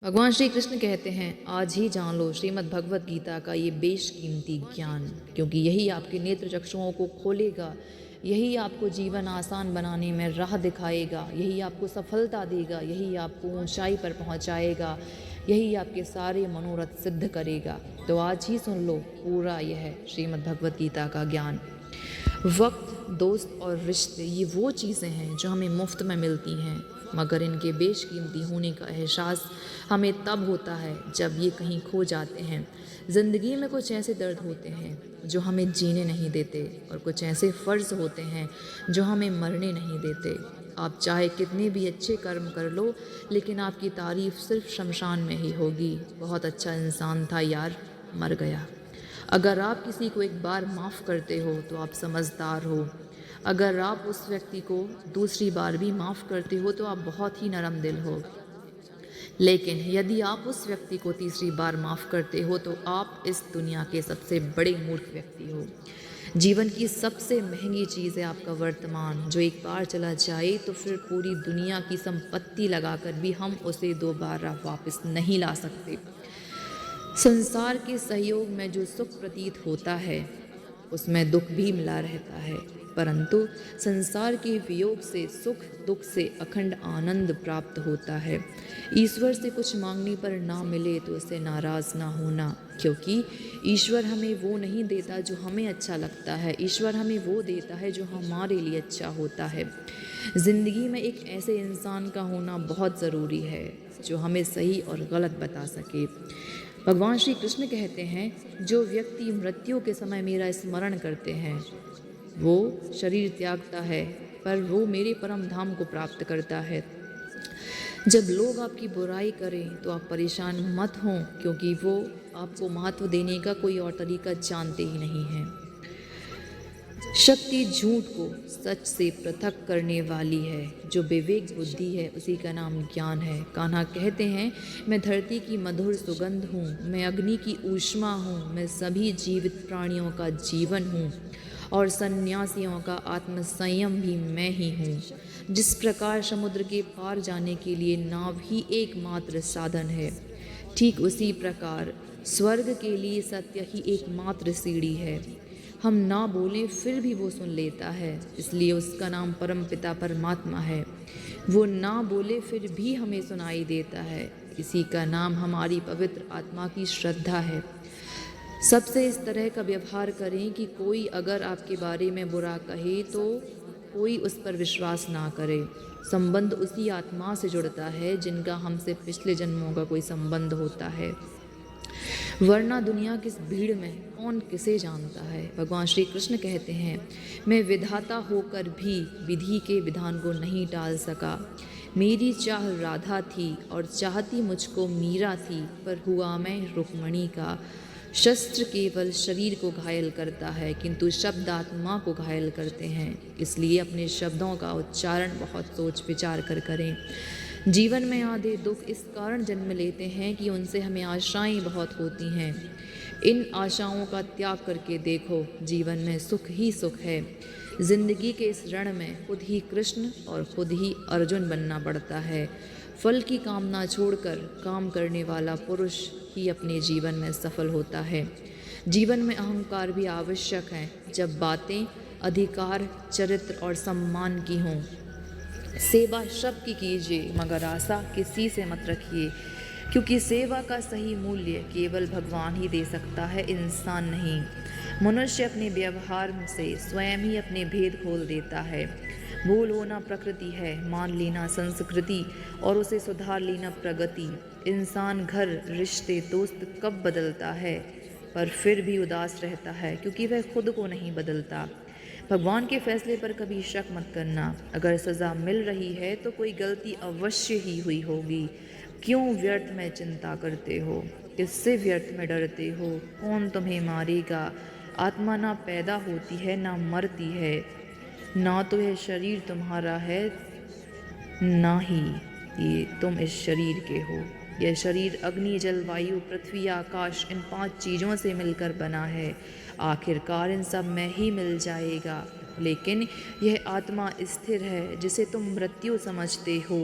भगवान श्री कृष्ण कहते हैं, आज ही जान लो श्रीमद् भगवत गीता का ये बेशकीमती ज्ञान, क्योंकि यही आपके नेत्र चक्षुओं को खोलेगा, यही आपको जीवन आसान बनाने में राह दिखाएगा, यही आपको सफलता देगा, यही आपको ऊंचाई पर पहुंचाएगा, यही आपके सारे मनोरथ सिद्ध करेगा। तो आज ही सुन लो पूरा यह श्रीमद् भगवत गीता का ज्ञान। वक्त, दोस्त और रिश्ते ये वो चीज़ें हैं जो हमें मुफ्त में मिलती हैं, मगर इनके बेशकीमती होने का एहसास हमें तब होता है जब ये कहीं खो जाते हैं। ज़िंदगी में कुछ ऐसे दर्द होते हैं जो हमें जीने नहीं देते, और कुछ ऐसे फ़र्ज़ होते हैं जो हमें मरने नहीं देते। आप चाहे कितने भी अच्छे कर्म कर लो, लेकिन आपकी तारीफ़ सिर्फ शमशान में ही होगी। बहुत अच्छा इंसान था यार, मर गया। अगर आप किसी को एक बार माफ़ करते हो तो आप समझदार हो। अगर आप उस व्यक्ति को दूसरी बार भी माफ़ करते हो तो आप बहुत ही नरम दिल हो। लेकिन यदि आप उस व्यक्ति को तीसरी बार माफ़ करते हो तो आप इस दुनिया के सबसे बड़े मूर्ख व्यक्ति हो। जीवन की सबसे महंगी चीज़ है आपका वर्तमान, जो एक बार चला जाए तो फिर पूरी दुनिया की संपत्ति लगाकर भी हम उसे दोबारा वापस नहीं ला सकते। संसार के सहयोग में जो सुख प्रतीत होता है उसमें दुख भी मिला रहता है, परंतु संसार के वियोग से सुख दुख से अखंड आनंद प्राप्त होता है। ईश्वर से कुछ मांगने पर ना मिले तो उससे नाराज़ ना होना, क्योंकि ईश्वर हमें वो नहीं देता जो हमें अच्छा लगता है, ईश्वर हमें वो देता है जो हमारे लिए अच्छा होता है। ज़िंदगी में एक ऐसे इंसान का होना बहुत ज़रूरी है जो हमें सही और गलत बता सके। भगवान श्री कृष्ण कहते हैं, जो व्यक्ति मृत्यु के समय मेरा स्मरण करते हैं वो शरीर त्यागता है, पर वो मेरे परम धाम को प्राप्त करता है। जब लोग आपकी बुराई करें तो आप परेशान मत हों, क्योंकि वो आपको महत्व देने का कोई और तरीका जानते ही नहीं हैं। शक्ति झूठ को सच से पृथक करने वाली है, जो विवेक बुद्धि है उसी का नाम ज्ञान है। कान्हा कहते हैं, मैं धरती की मधुर सुगंध हूँ, मैं अग्नि की ऊष्मा हूँ, मैं सभी जीवित प्राणियों का जीवन हूँ, और सन्यासियों का आत्मसंयम भी मैं ही हूँ। जिस प्रकार समुद्र के पार जाने के लिए नाव ही एकमात्र साधन है, ठीक उसी प्रकार स्वर्ग के लिए सत्य ही एकमात्र सीढ़ी है। हम ना बोलें फिर भी वो सुन लेता है, इसलिए उसका नाम परम पिता परमात्मा है। वो ना बोले फिर भी हमें सुनाई देता है, इसी का नाम हमारी पवित्र आत्मा की श्रद्धा है। सबसे इस तरह का व्यवहार करें कि कोई अगर आपके बारे में बुरा कहे तो कोई उस पर विश्वास ना करे। संबंध उसी आत्मा से जुड़ता है जिनका हमसे पिछले जन्मों का कोई संबंध होता है, वरना दुनिया किस भीड़ में कौन किसे जानता है। भगवान श्री कृष्ण कहते हैं, मैं विधाता होकर भी विधि के विधान को नहीं टाल सका। मेरी चाह राधा थी और चाहती मुझको मीरा थी, पर हुआ मैं रुक्मणी का। शस्त्र केवल शरीर को घायल करता है, किंतु शब्द आत्मा को घायल करते हैं। इसलिए अपने शब्दों का उच्चारण बहुत सोच विचार कर करें। जीवन में आधे दुख इस कारण जन्म लेते हैं कि उनसे हमें आशाएं बहुत होती हैं। इन आशाओं का त्याग करके देखो, जीवन में सुख ही सुख है। जिंदगी के इस रण में खुद ही कृष्ण और खुद ही अर्जुन बनना पड़ता है। फल की कामना छोड़कर काम करने वाला पुरुष ही अपने जीवन में सफल होता है। जीवन में अहंकार भी आवश्यक है, जब बातें अधिकार, चरित्र और सम्मान की हों। सेवा सबकी कीजिए, मगर आशा किसी से मत रखिए, क्योंकि सेवा का सही मूल्य केवल भगवान ही दे सकता है, इंसान नहीं। मनुष्य अपने व्यवहार से स्वयं ही अपने भेद खोल देता है। भूल होना प्रकृति है, मान लेना संस्कृति, और उसे सुधार लेना प्रगति। इंसान घर, रिश्ते, दोस्त कब बदलता है, पर फिर भी उदास रहता है, क्योंकि वह खुद को नहीं बदलता। भगवान के फैसले पर कभी शक मत करना। अगर सज़ा मिल रही है तो कोई गलती अवश्य ही हुई होगी। क्यों व्यर्थ में चिंता करते हो, किससे व्यर्थ में डरते हो, कौन तुम्हें मारेगा। आत्मा ना पैदा होती है ना मरती है, ना तो यह शरीर तुम्हारा है ना ही ये तुम इस शरीर के हो। यह शरीर अग्नि, जल, वायु, पृथ्वी, आकाश, इन 5 चीज़ों से मिलकर बना है। आखिरकार इन सब में ही मिल जाएगा, लेकिन यह आत्मा स्थिर है जिसे तुम मृत्यु समझते हो।